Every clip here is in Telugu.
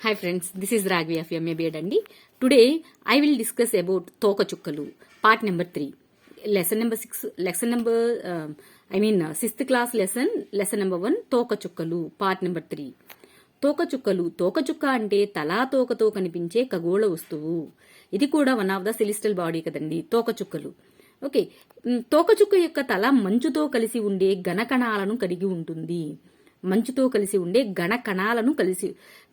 Hi friends, this is Ragvi of MA B.Ed అండి. Today I will discuss about తోకచుక్కలు part number 3. Lesson number 6, lesson number 6th class lesson number 1 తోకచుక్కలు part number 3. తోకచుక్క అంటే తలా తోకతో కనిపించే ఖగోళ వస్తువు. ఇది కూడా one of the celestial body కదండి తోకచుక్కలు. ఓకే, తోకచుక్క యొక్క తల మంచుతో కలిసి ఉండే ఘనకణాలను కలిగి ఉంటుంది. మంచుతో కలిసి ఉండే ఘన కణాలను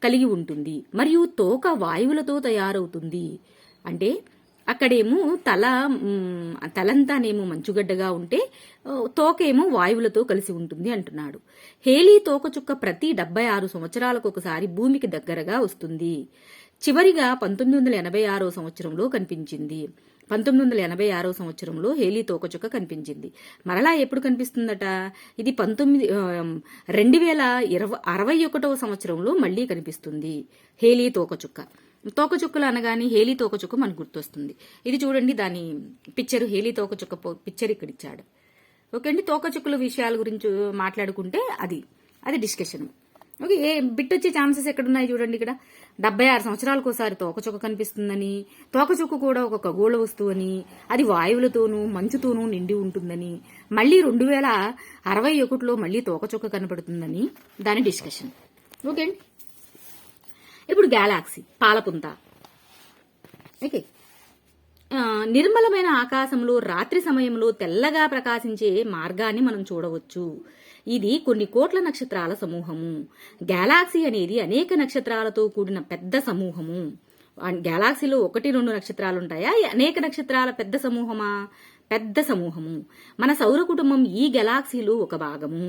కలిగి ఉంటుంది. మరియు తోక వాయువులతో తయారవుతుంది. అంటే అక్కడేమో తలంతానేమో మంచుగడ్డగా ఉంటే తోకేమో వాయువులతో కలిసి ఉంటుంది అంటున్నాడు. హేలీ తోకచుక్క ప్రతి 76 సంవత్సరాలకు ఒకసారి భూమికి దగ్గరగా వస్తుంది. చివరిగా 1986 సంవత్సరంలో కనిపించింది. 1986 సంవత్సరంలో హేలీ తోకచుక్క కనిపించింది. మరలా ఎప్పుడు కనిపిస్తుందట? ఇది 2061 సంవత్సరంలో మళ్లీ కనిపిస్తుంది హేలీ తోకచుక్క. తోకచుక్కలు అనగానే హేలీ తోకచుక్క మనకు గుర్తొస్తుంది. ఇది చూడండి, దాని పిక్చర్, హేలీ తోకచుక్క పిక్చర్ ఇక్కడ ఇచ్చాడు. ఓకే అండి, తోకచుక్కల విషయాల గురించి మాట్లాడుకుంటే అది డిస్కషన్. ఓకే, ఏ బిట్ వచ్చే ఛాన్సెస్ ఎక్కడున్నాయి చూడండి. ఇక్కడ 76 సంవత్సరాలకు ఒకసారి తోకచుక్క కనిపిస్తుందని, తోకచుక్క కూడా ఒక ఖగోళ వస్తువు అని, అది వాయువులతోనూ మంచుతోనూ నిండి ఉంటుందని, మళ్లీ 2061లో మళ్లీ తోకచుక్క కనపడుతుందని దాని డిస్కషన్. ఓకే అండి, ఇప్పుడు గ్యాలాక్సీ పాలపుంత. ఓకే, నిర్మలమైన ఆకాశంలో రాత్రి సమయంలో తెల్లగా ప్రకాశించే మార్గాన్ని మనం చూడవచ్చు. ఇది కొన్ని కోట్ల నక్షత్రాల సమూహము. గ్యాలాక్సీ అనేది అనేక నక్షత్రాలతో కూడిన పెద్ద సమూహము. గ్యాలాక్సీలో 1-2 నక్షత్రాలు ఉంటాయా? అనేక నక్షత్రాల పెద్ద సమూహమా? పెద్ద సమూహము. మన సౌర కుటుంబం ఈ గెలాక్సీలో ఒక భాగము.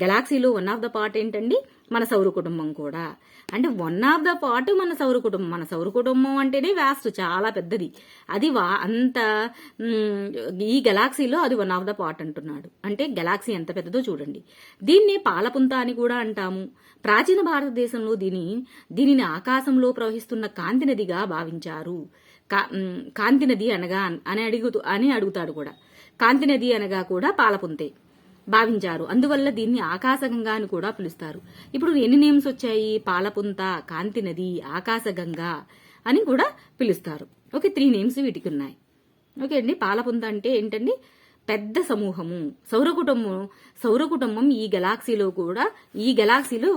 గెలాక్సీలో వన్ ఆఫ్ ద పార్ట్ ఏంటండి? మన సౌర కుటుంబం కూడా. అంటే వన్ ఆఫ్ ద పార్ట్ మన సౌర కుటుంబం. మన సౌర కుటుంబం అంటేనే వ్యాస్ట్, చాలా పెద్దది. అది అంత ఈ గెలాక్సీలో అది వన్ ఆఫ్ ద పార్ట్ అంటున్నాడు. అంటే గెలాక్సీ ఎంత పెద్దదో చూడండి. దీన్ని పాలపుంత అని కూడా అంటాము. ప్రాచీన భారతదేశంలో దీనిని ఆకాశంలో ప్రవహిస్తున్న కాంతి నదిగా భావించారు. కాంతి నది అనగా అని అడుగుతాడు కూడా. కాంతి నది అనగా కూడా పాలపుంతే భావించారు. అందువల్ల దీన్ని ఆకాశగంగా అని కూడా పిలుస్తారు. ఇప్పుడు ఎన్ని నేమ్స్ వచ్చాయి? పాలపుంత, కాంతి నది, ఆకాశగంగా అని కూడా పిలుస్తారు. ఓకే, 3 నేమ్స్ వీటికి ఉన్నాయి. ఓకే అండి, పాలపుంత అంటే ఏంటండి? పెద్ద సమూహము. సౌర కుటుంబం ఈ గెలాక్సీలో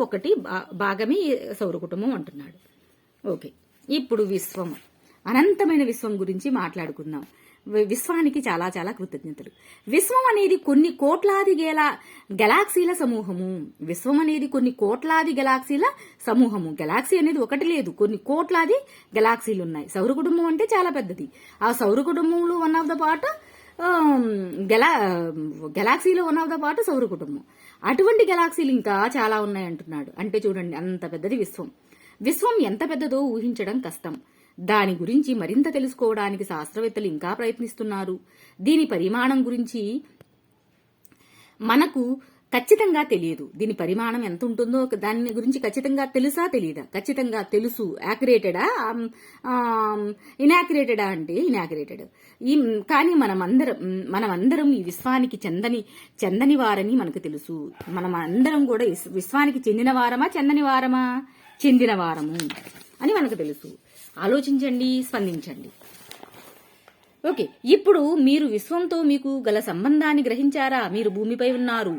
ఒకటి భాగమే సౌర కుటుంబం అంటున్నాడు. ఓకే, ఇప్పుడు విశ్వం, అనంతమైన విశ్వం గురించి మాట్లాడుకుందాం. విశ్వానికి చాలా చాలా కృతజ్ఞతలు. విశ్వం అనేది కొన్ని కోట్లాది గెలాక్సీల సమూహము. విశ్వం అనేది కొన్ని కోట్లాది గెలాక్సీల సమూహము. గెలాక్సీ అనేది ఒకటి లేదు, కొన్ని కోట్లాది గెలాక్సీలు ఉన్నాయి. సౌర కుటుంబం అంటే చాలా పెద్దది. ఆ సౌర కుటుంబంలో వన్ ఆఫ్ ద పార్ట్ గెలాక్సీలో వన్ ఆఫ్ ద పార్ట్ సౌర కుటుంబం. అటువంటి గెలాక్సీలు ఇంకా చాలా ఉన్నాయి అంటున్నాడు. అంటే చూడండి, అంత పెద్దది విశ్వం. విశ్వం ఎంత పెద్దదో ఊహించడం కష్టం. దాని గురించి మరింత తెలుసుకోవడానికి శాస్త్రవేత్తలు ఇంకా ప్రయత్నిస్తున్నారు. దీని పరిమాణం గురించి మనకు ఖచ్చితంగా తెలియదు. దీని పరిమాణం ఎంత ఉంటుందో దాని గురించి ఖచ్చితంగా తెలుసా తెలియదా? ఖచ్చితంగా తెలుసు. యాక్యురేటెడా ఇన్యాక్యురేటెడా అంటే ఇన్యాక్యురేటెడ్. కానీ మనమందరం ఈ విశ్వానికి చెందని వారని మనకు తెలుసు. మనమందరం కూడా విశ్వానికి చెందిన వారమా చెందిన వారము అని మనకు తెలుసు. ఆలోచించండి, స్పందించండి. ఓకే, ఇప్పుడు మీరు విశ్వంతో మీకు గల సంబంధాన్ని గ్రహించారా? మీరు భూమిపై ఉన్నారు.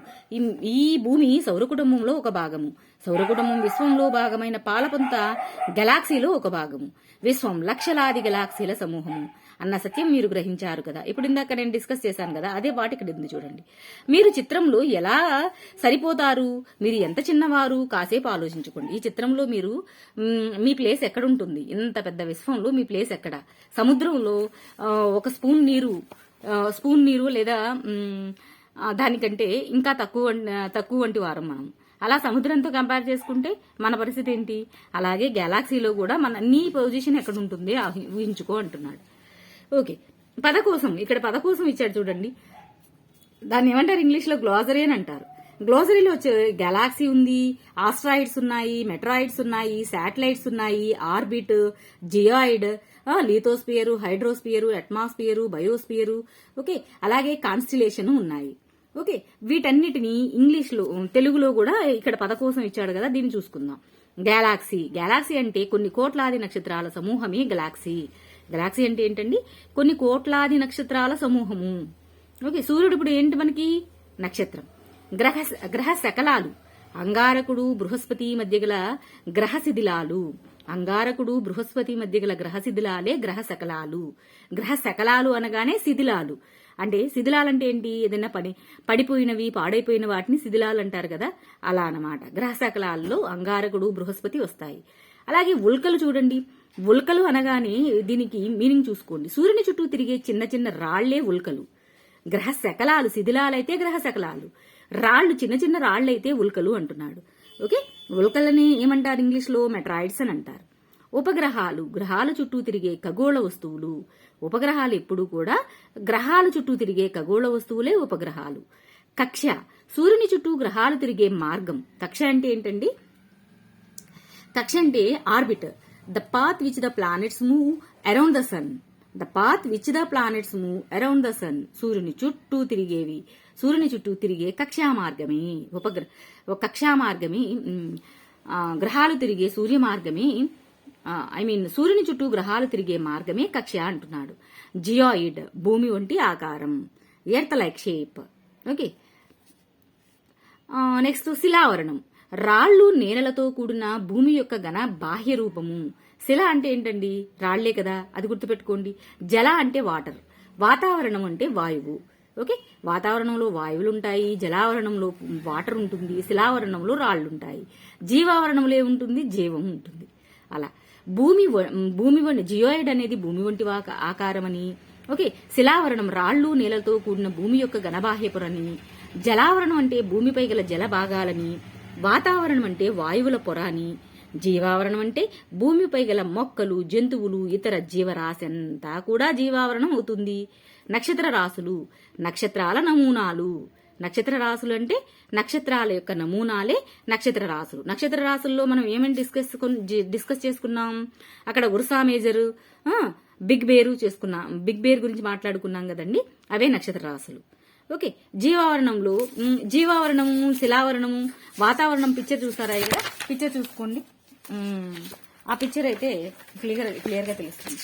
ఈ భూమి సౌర కుటుంబంలో ఒక భాగము. సౌర కుటుంబం విశ్వంలో భాగమైన పాలపుంత గెలాక్సీలో ఒక భాగము. విశ్వం లక్షలాది గెలాక్సీల సమూహము అన్న సత్యం మీరు గ్రహించారు కదా. ఇప్పుడు ఇందాక నేను డిస్కస్ చేశాను కదా, అదే పాట ఇక్కడ ఉంది చూడండి. మీరు చిత్రంలో ఎలా సరిపోతారు? మీరు ఎంత చిన్నవారు? కాసేపు ఆలోచించుకోండి. ఈ చిత్రంలో మీ ప్లేస్ ఎక్కడ ఉంటుంది? ఇంత పెద్ద విశ్వంలో మీ ప్లేస్ ఎక్కడ? సముద్రంలో ఒక స్పూన్ నీరు లేదా దానికంటే ఇంకా తక్కువ వంటి వారం మనం. అలా సముద్రంతో కంపేర్ చేసుకుంటే మన పరిస్థితి ఏంటి? అలాగే గెలాక్సీలో కూడా నీ పొజిషన్ ఎక్కడ ఉంటుంది ఊహించుకో అంటున్నాడు. ఓకే, ఇక్కడ పద కోసం ఇచ్చాడు చూడండి. దాన్ని ఏమంటారు ఇంగ్లీష్లో? గ్లోసరీ అని అంటారు. గ్లోసరీలో వచ్చే గెలాక్సీ ఉంది, ఆస్ట్రాయిడ్స్ ఉన్నాయి, మెట్రాయిడ్స్ ఉన్నాయి, శాటిలైట్స్ ఉన్నాయి, ఆర్బిట్, జియాయిడ్, లిథోస్పియరు, హైడ్రోస్పియరు, అట్మాస్పియరు, బయోస్పియరు, ఓకే, అలాగే కాన్స్టిలేషన్ ఉన్నాయి. ఓకే, వీటన్నిటిని ఇంగ్లీష్లో తెలుగులో కూడా ఇక్కడ పద కోసం ఇచ్చాడు కదా, దీన్ని చూసుకుందాం. గెలాక్సీ. గెలాక్సీ అంటే కొన్ని కోట్లాది నక్షత్రాల సమూహమే గెలాక్సీ. గెలాక్సీ అంటే ఏంటండి? కొన్ని కోట్లాది నక్షత్రాల సమూహము. ఓకే, సూర్యుడు ఇప్పుడు ఏంటి మనకి? నక్షత్రం. గ్రహ శకలాలు. అంగారకుడు బృహస్పతి మధ్య గల గ్రహ శిథిలాలు. అంగారకుడు బృహస్పతి మధ్య గల గ్రహ శిథిలాలే గ్రహ శకలాలు. గ్రహ శకలాలు అనగానే శిథిలాలు. అంటే శిథిలాలంటే ఏంటి? ఏదైనా పడిపోయినవి, పాడైపోయిన వాటిని శిథిలాలు అంటారు కదా, అలా అన్నమాట. గ్రహ శకలాల్లో అంగారకుడు బృహస్పతి వస్తాయి. అలాగే ఉల్కలు చూడండి. ఉల్కలు అనగానే దీనికి మీనింగ్ చూసుకోండి. సూర్యుని చుట్టూ తిరిగే చిన్న చిన్న రాళ్లే ఉల్కలు. గ్రహ శకలాలు, శిథిలాలైతే గ్రహ శకలాలు, రాళ్లు చిన్న చిన్న రాళ్లైతే ఉల్కలు అంటున్నాడు. ఓకే, ఉల్కలని ఏమంటారు ఇంగ్లీష్లో? మెట్రాయిడ్స్ అని అంటారు. ఉపగ్రహాలు, గ్రహాల చుట్టూ తిరిగే ఖగోళ వస్తువులు. ఉపగ్రహాలు ఎప్పుడు కూడా గ్రహాల చుట్టూ తిరిగే ఖగోళ వస్తువులే ఉపగ్రహాలు. కక్ష, సూర్యుని చుట్టూ గ్రహాలు తిరిగే మార్గం. కక్ష అంటే ఏంటండి? కక్ష అంటే orbit, the path which the planets move around the sun. The path which the planets move around the sun. సూర్యుని చుట్టూ తిరిగేవి, సూర్యుని చుట్టూ తిరిగే కక్షా మార్గమే కక్షా మార్గమే. గ్రహాలు తిరిగే సూర్య మార్గమే, సూర్యుని చుట్టూ గ్రహాలు తిరిగే మార్గమే కక్ష అంటున్నాడు. జియాయిడ్, భూమి వంటి ఆకారం, earth like shape. Okay, next శిలావరణం. రాళ్లు నేలలతో కూడిన భూమి యొక్క ఘన బాహ్య రూపము. శిల అంటే ఏంటండి? రాళ్లే కదా, అది గుర్తుపెట్టుకోండి. జల అంటే వాటర్, వాతావరణం అంటే వాయువు. ఓకే, వాతావరణంలో వాయువులు ఉంటాయి, జలావరణంలో వాటర్ ఉంటుంది, శిలావరణంలో రాళ్లుంటాయి, జీవావరణంలో ఏముంటుంది? జీవం ఉంటుంది. అలా భూమి వంటి జియోయిడ్ అనేది భూమి వంటి ఆకారమని. ఓకే, శిలావరణం రాళ్లు నేలతో కూడిన భూమి యొక్క ఘనబాహ్య పొరని. జలావరణం అంటే భూమిపై గల జల భాగాలని. వాతావరణం అంటే వాయువుల పొర అని. జీవావరణం అంటే భూమిపై గల మొక్కలు, జంతువులు, ఇతర జీవరాశి అంతా కూడా జీవావరణం అవుతుంది. నక్షత్ర రాశులు, నక్షత్రాల నమూనాలు. నక్షత్ర రాశులు అంటే నక్షత్రాల యొక్క నమూనాలే నక్షత్ర రాశులు. నక్షత్ర రాశుల్లో మనం ఏమేమి డిస్కస్ చేసుకున్నాం? అక్కడ ఉర్సా మేజర్, బిగ్ బేరు చేసుకున్నాం. బిగ్ బేర్ గురించి మాట్లాడుకున్నాం కదండి, అవే నక్షత్ర రాశులు. ఓకే, జీవావరణము, శిలావరణము, వాతావరణం పిక్చర్ చూసారా? ఇక్కడ పిక్చర్ చూసుకోండి. ఆ పిక్చర్ అయితే క్లియర్గా తెలుస్తుంది.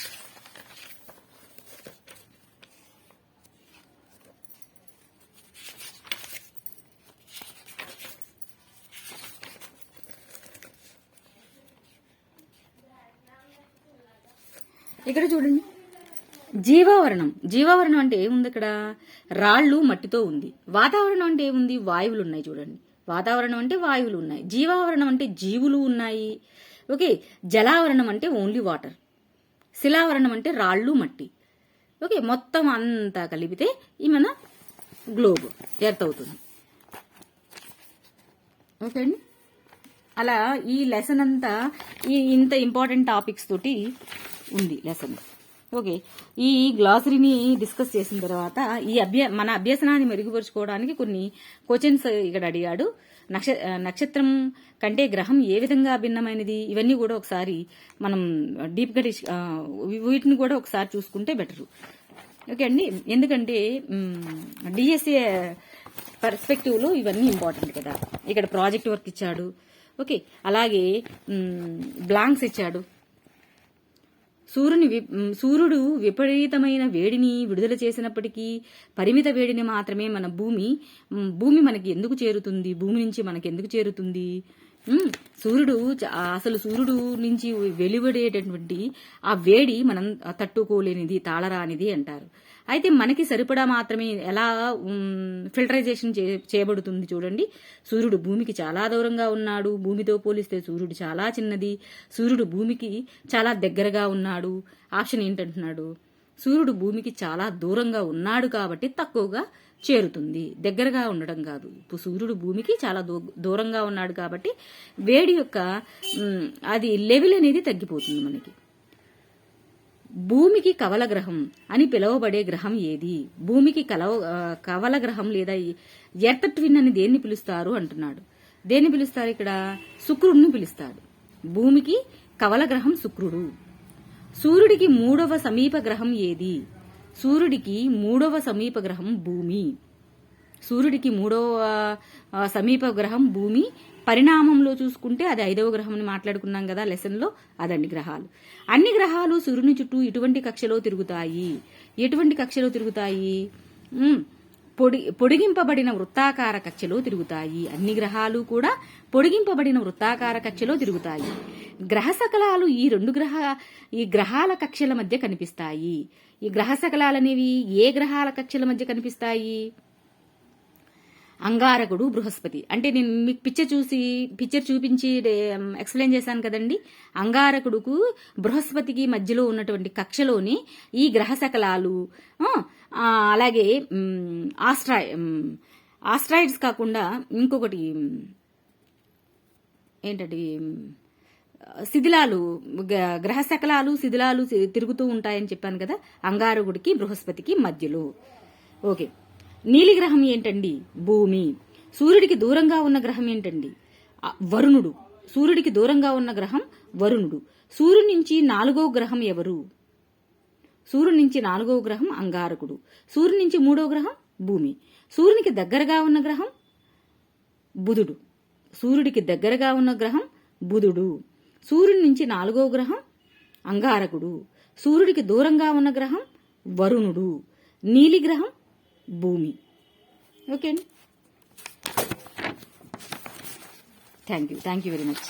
ఇక్కడ చూడండి, జీవావరణం అంటే ఏముంది? ఇక్కడ రాళ్లు, మట్టితో ఉంది. వాతావరణం అంటే ఏముంది? వాయువులు ఉన్నాయి. చూడండి, వాతావరణం అంటే వాయువులు ఉన్నాయి. జీవావరణం అంటే జీవులు ఉన్నాయి. ఓకే, జలావరణం అంటే ఓన్లీ వాటర్. శిలావరణం అంటే రాళ్లు, మట్టి. ఓకే, మొత్తం అంతా కలిపితే ఈ మన గ్లోబ్, ఎర్త్ అవుతుంది. ఓకే అండి, అలా ఈ లెసన్ అంతా ఇంత ఇంపార్టెంట్ టాపిక్స్ తోటి ఉంది లెసన్. ఓకే, ఈ గ్లాసరీని డిస్కస్ చేసిన తర్వాత మన అభ్యసనాన్ని మెరుగుపరుచుకోవడానికి కొన్ని క్వశ్చన్స్ ఇక్కడ అడిగాడు. నక్షత్రం కంటే గ్రహం ఏ విధంగా భిన్నమైనది, ఇవన్నీ కూడా ఒకసారి మనం డీప్గా వీటిని కూడా ఒకసారి చూసుకుంటే బెటరు. ఓకే అండి, ఎందుకంటే డిఎస్ఏ పర్స్పెక్టివ్లో ఇవన్నీ ఇంపార్టెంట్ కదా. ఇక్కడ ప్రాజెక్ట్ వర్క్ ఇచ్చాడు. ఓకే, అలాగే బ్లాంక్స్ ఇచ్చాడు. సూర్యుడు విపరీతమైన వేడిని విడుదల చేసినప్పటికీ పరిమిత వేడిని మాత్రమే మన భూమి మనకి ఎందుకు చేరుతుంది? భూమి నుంచి మనకి ఎందుకు చేరుతుంది? సూర్యుడు నుంచి వెలువడేటటువంటి ఆ వేడి మనం తట్టుకోలేనిది, తాళరానిది అంటారు. అయితే మనకి సరిపడా మాత్రమే ఎలా ఫిల్టరైజేషన్ చేయబడుతుంది చూడండి. సూర్యుడు భూమికి చాలా దూరంగా ఉన్నాడు. భూమితో పోలిస్తే సూర్యుడు చాలా చిన్నది. సూర్యుడు భూమికి చాలా దగ్గరగా ఉన్నాడు. ఆప్షన్ ఏంటంటున్నాడు? సూర్యుడు భూమికి చాలా దూరంగా ఉన్నాడు కాబట్టి తక్కువగా చేరుతుంది, దగ్గరగా ఉండడం కాదు. సూర్యుడు భూమికి చాలా దూరంగా ఉన్నాడు కాబట్టి వేడి యొక్క అది లెవెల్ అనేది తగ్గిపోతుంది మనకి. భూమికి కవల గ్రహం అని పిలువబడే గ్రహం ఏది? భూమికి కవల గ్రహం లేదా ఎర్త్ ట్విన్ అని దేన్ని పిలుస్తారు అంటున్నాడు. దేన్ని పిలుస్తారు? ఇక్కడ శుక్రుడిని పిలుస్తాడు. భూమికి కవల గ్రహం శుక్రుడు. సూర్యుడికి 3వ సమీప గ్రహం ఏది? సూర్యుడికి 3వ సమీప గ్రహం భూమి. సూర్యుడికి 3వ సమీప గ్రహం భూమి. పరిణామంలో చూసుకుంటే అది 5వ గ్రహం అని మాట్లాడుకున్నాం కదా లెసన్లో, అదండి గ్రహాలు. అన్ని గ్రహాలు సూర్యుని చుట్టూ ఇటువంటి కక్షలో తిరుగుతాయి. ఎటువంటి కక్షలో తిరుగుతాయి? పొడిగింపబడిన వృత్తాకార కక్షలో తిరుగుతాయి. అన్ని గ్రహాలు కూడా పొడిగింపబడిన వృత్తాకార కక్షలో తిరుగుతాయి. గ్రహ శకలాలు ఈ గ్రహాల కక్షల మధ్య కనిపిస్తాయి. ఈ గ్రహ శకలాలనేవి ఏ గ్రహాల కక్షల మధ్య కనిపిస్తాయి? అంగారకుడు, బృహస్పతి. అంటే నేను మీకు పిక్చర్ చూపించి ఎక్స్ప్లెయిన్ చేశాను కదండి. అంగారకుడుకు బృహస్పతికి మధ్యలో ఉన్నటువంటి కక్షలోని ఈ గ్రహ శకలాలు, అలాగే ఆస్ట్రాయిడ్స్ కాకుండా ఇంకొకటి ఏంటంటే శిథిలాలు, గ్రహ శకలాలు శిథిలాలు తిరుగుతూ ఉంటాయని చెప్పాను కదా, అంగారకుడికి బృహస్పతికి మధ్యలో. ఓకే. నీలిగ్రహం ఏంటండి? భూమి. సూర్యుడికి దూరంగా ఉన్న గ్రహం ఏంటండి? వరుణుడు. సూర్యుడికి దూరంగా ఉన్న గ్రహం వరుణుడు. సూర్యుడి నుంచి 4వ గ్రహం ఎవరు? సూర్యుడి నుంచి 4వ గ్రహం అంగారకుడు. సూర్యుడి నుంచి 3వ గ్రహం భూమి. సూర్యునికి దగ్గరగా ఉన్న గ్రహం బుధుడు. సూర్యుడికి దగ్గరగా ఉన్న గ్రహం బుధుడు. సూర్యుడి నుంచి 4వ గ్రహం అంగారకుడు. సూర్యుడికి దూరంగా ఉన్న గ్రహం వరుణుడు. నీలి గ్రహం భూమి. ఓకే అండి. Thank you very much.